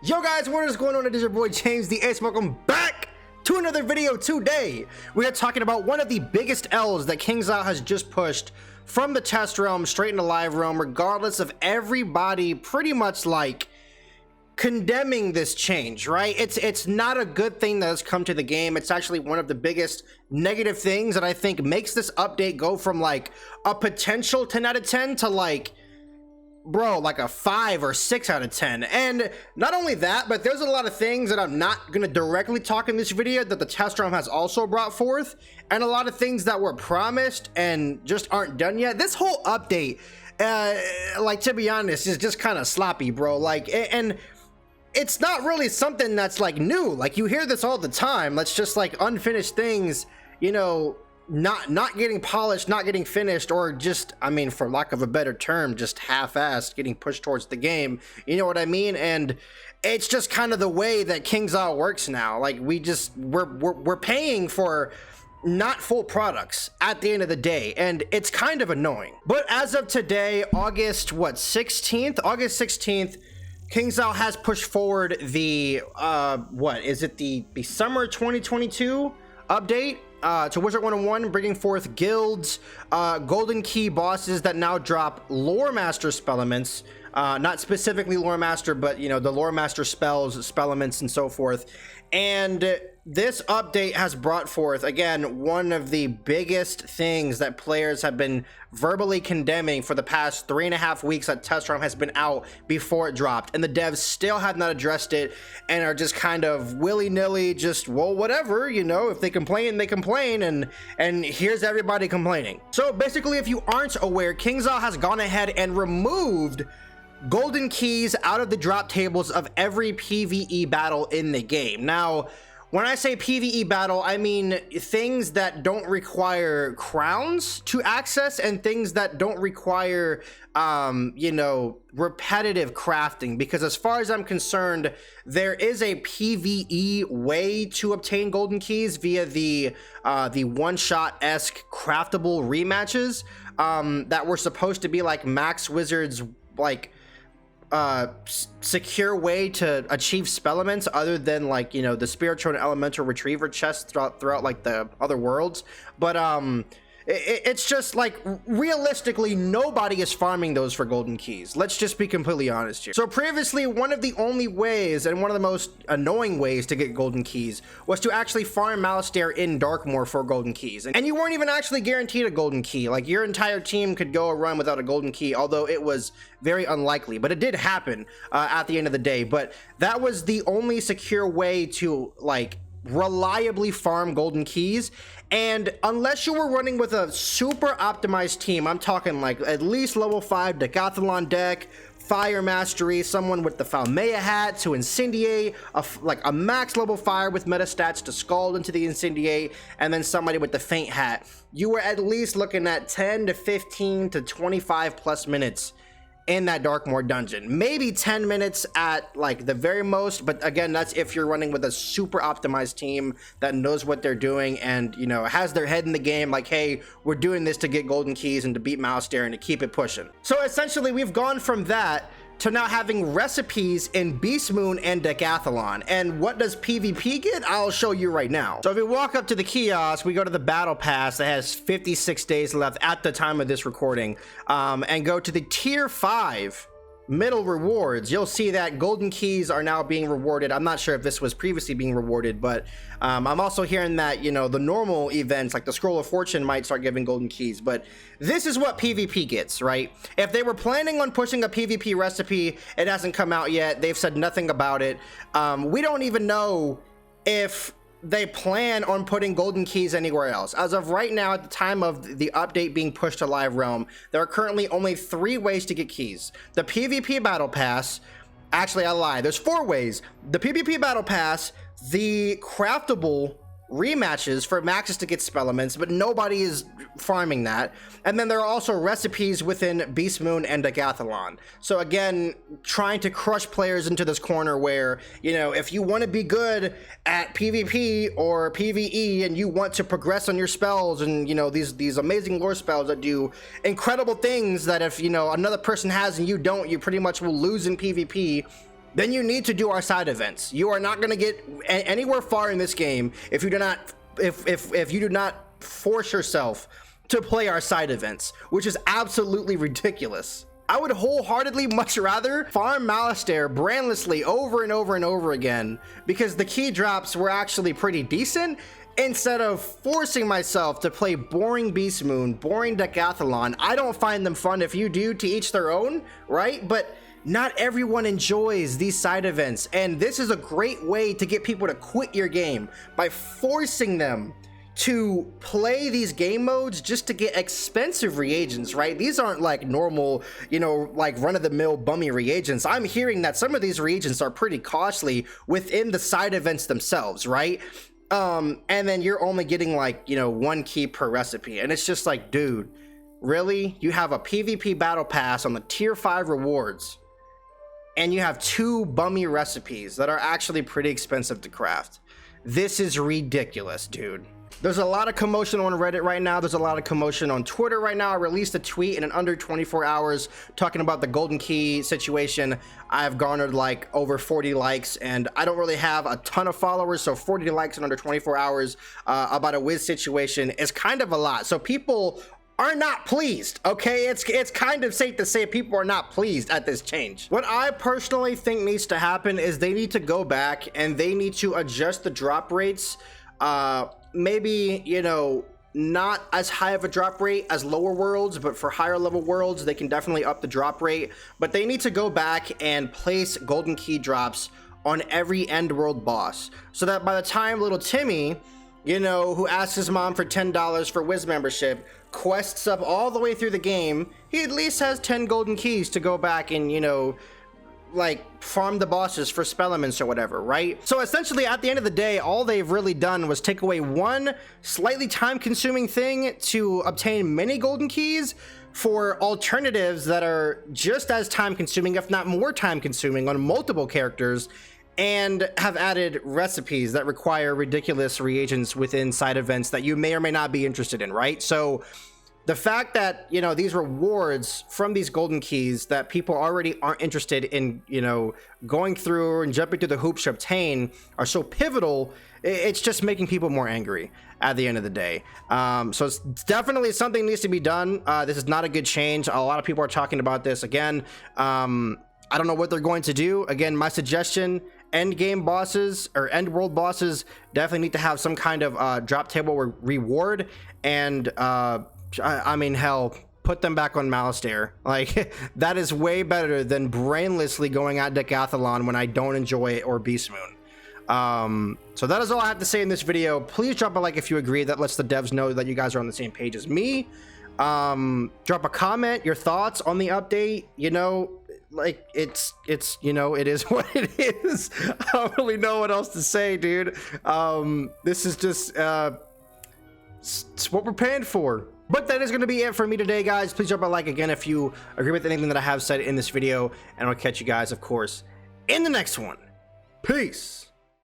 Yo guys, what is going on? It is your boy JamesTheAce. Welcome back to another video. Today we are talking about one of the biggest L's that KingsIsle has just pushed from the test realm straight into live realm, regardless of everybody pretty much like condemning this change, right? It's not a good thing that has come to the game. It's actually one of the biggest negative things that I think makes this update go from like a potential 10 out of 10 to like, bro, like a 5 or 6 out of 10. And not only that, but there's a lot of things that I'm not going to directly talk in this video that the test realm has also brought forth, and a lot of things that were promised and just aren't done yet. This whole update, like, to be honest, is just kind of sloppy, bro. Like, and it's not really something that's like new. Like, you hear this all the time. That's just like unfinished things, you know, not getting polished, not getting finished, or just, I mean, for lack of a better term, just half-assed, getting pushed towards the game. You know what I mean? And it's just kind of the way that KingsIsle works now. Like, we're paying for not full products at the end of the day, and it's kind of annoying. But as of today, August 16th, KingsIsle has pushed forward the what is it, the summer 2022 update to Wizard101, bringing forth guilds, golden key bosses that now drop lore master spellements, not specifically lore master, but you know, the lore master spells, spellements, and so forth. And this update has brought forth, again, one of the biggest things that players have been verbally condemning for the past 3.5 weeks that test realm has been out before it dropped, and the devs still have not addressed it and are just kind of willy-nilly just, well, whatever, you know, if they complain, they complain, and here's everybody complaining. So basically, if you aren't aware, KingsIsle has gone ahead and removed golden keys out of the drop tables of every PvE battle in the game. Now, when I say PvE battle, I mean things that don't require crowns to access and things that don't require, you know, repetitive crafting. Because as far as I'm concerned, there is a PvE way to obtain golden keys via the one-shot-esque craftable rematches that were supposed to be like Max Wizard's, like, secure way to achieve spellements other than, like, you know, the spiritual and elemental retriever chests throughout like the other worlds. But it's just like, realistically, nobody is farming those for golden keys. Let's just be completely honest here. So previously, one of the only ways and one of the most annoying ways to get golden keys was to actually farm Malastare in Darkmoor for golden keys, and you weren't even actually guaranteed a golden key. Like, your entire team could go a run without a golden key, although it was very unlikely, but it did happen at the end of the day. But that was the only secure way to, like, reliably farm golden keys. And unless you were running with a super optimized team, I'm talking like at least level 5 Decathlon deck, fire mastery, someone with the Falmea hat to incendiate, like a max level fire with meta stats to scald into the incendiate, and then somebody with the faint hat, you were at least looking at 10 to 15 to 25 plus minutes in that Darkmoor dungeon. Maybe 10 minutes at like the very most, but again, that's if you're running with a super optimized team that knows what they're doing and, you know, has their head in the game, like, hey, we're doing this to get golden keys and to beat Malastare and to keep it pushing. So essentially, we've gone from that to now having recipes in Beast Moon and Decathlon. And what does PvP get? I'll show you right now. So if we walk up to the kiosk, we go to the battle pass that has 56 days left at the time of this recording, and go to the tier 5 middle rewards. You'll see that golden keys are now being rewarded. I'm not sure if this was previously being rewarded, but I'm also hearing that, you know, the normal events like the Scroll of Fortune might start giving golden keys. But this is what PvP gets, right? If they were planning on pushing a PvP recipe, it hasn't come out yet. They've said nothing about it. We don't even know if they plan on putting golden keys anywhere else. As of right now, at the time of the update being pushed to live realm, there are currently only 3 ways to get keys. The PvP battle pass, actually I lied, there's 4 ways. The PvP battle pass, the craftable rematches for maxes to get spellements, but nobody is farming that. And then there are also recipes within Beast Moon and Decathlon. So again, trying to crush players into this corner where, you know, if you want to be good at PvP or PvE and you want to progress on your spells and, you know, these amazing lore spells that do incredible things that if, you know, another person has and you don't, you pretty much will lose in PvP. then you need to do our side events. You are not going to get anywhere far in this game if you do not if you do not force yourself to play our side events, which is absolutely ridiculous. I would wholeheartedly much rather farm Malastair brainlessly over and over and over again, because the key drops were actually pretty decent, instead of forcing myself to play boring Beast Moon, boring Decathlon. I don't find them fun. If you do, to each their own, right? But not everyone enjoys these side events, and this is a great way to get people to quit your game by forcing them to play these game modes just to get expensive reagents, right? These aren't like normal, you know, like run-of-the-mill bummy reagents. I'm hearing that some of these reagents are pretty costly within the side events themselves, right? And then you're only getting like, you know, 1 key per recipe, and it's just like, dude, really? You have a PvP battle pass on the tier 5 rewards, and you have 2 bummy recipes that are actually pretty expensive to craft. This is ridiculous, dude. There's a lot of commotion on Reddit right now. There's a lot of commotion on Twitter right now. I released a tweet in under 24 hours talking about the golden key situation. I've garnered like over 40 likes, and I don't really have a ton of followers, so 40 likes in under 24 hours about a Wiz situation is kind of a lot. So people are not pleased, okay? It's kind of safe to say people are not pleased at this change. What I personally think needs to happen is they need to go back and they need to adjust the drop rates. Maybe, you know, not as high of a drop rate as lower worlds, but for higher level worlds, they can definitely up the drop rate. But they need to go back and place golden key drops on every end world boss, so that by the time little Timmy, you know, who asks his mom for $10 for Wiz membership, quests up all the way through the game, he at least has 10 golden keys to go back and, you know, like farm the bosses for spell elements or whatever, right? So essentially at the end of the day, all they've really done was take away one slightly time-consuming thing to obtain many golden keys for alternatives that are just as time-consuming, if not more time-consuming, on multiple characters, and have added recipes that require ridiculous reagents within side events that you may or may not be interested in, right? So the fact that, you know, these rewards from these golden keys that people already aren't interested in, you know, going through and jumping through the hoops to obtain are so pivotal, it's just making people more angry at the end of the day. So it's definitely something needs to be done. This is not a good change. A lot of people are talking about this again. I don't know what they're going to do. Again, my suggestion, end game bosses or end world bosses definitely need to have some kind of drop table reward, and I mean, hell, put them back on Malastair. Like, that is way better than brainlessly going at Decathlon when I don't enjoy it, or Beast Moon. So that is all I have to say in this video. Please drop a like if you agree. That lets the devs know that you guys are on the same page as me. Drop a comment, your thoughts on the update. You know, like, it's you know, it is what it is. I don't really know what else to say, dude. This is just it's what we're paying for. But that is going to be it for me today, guys. Please drop a like again if you agree with anything that I have said in this video, and I'll catch you guys, of course, in the next one. Peace.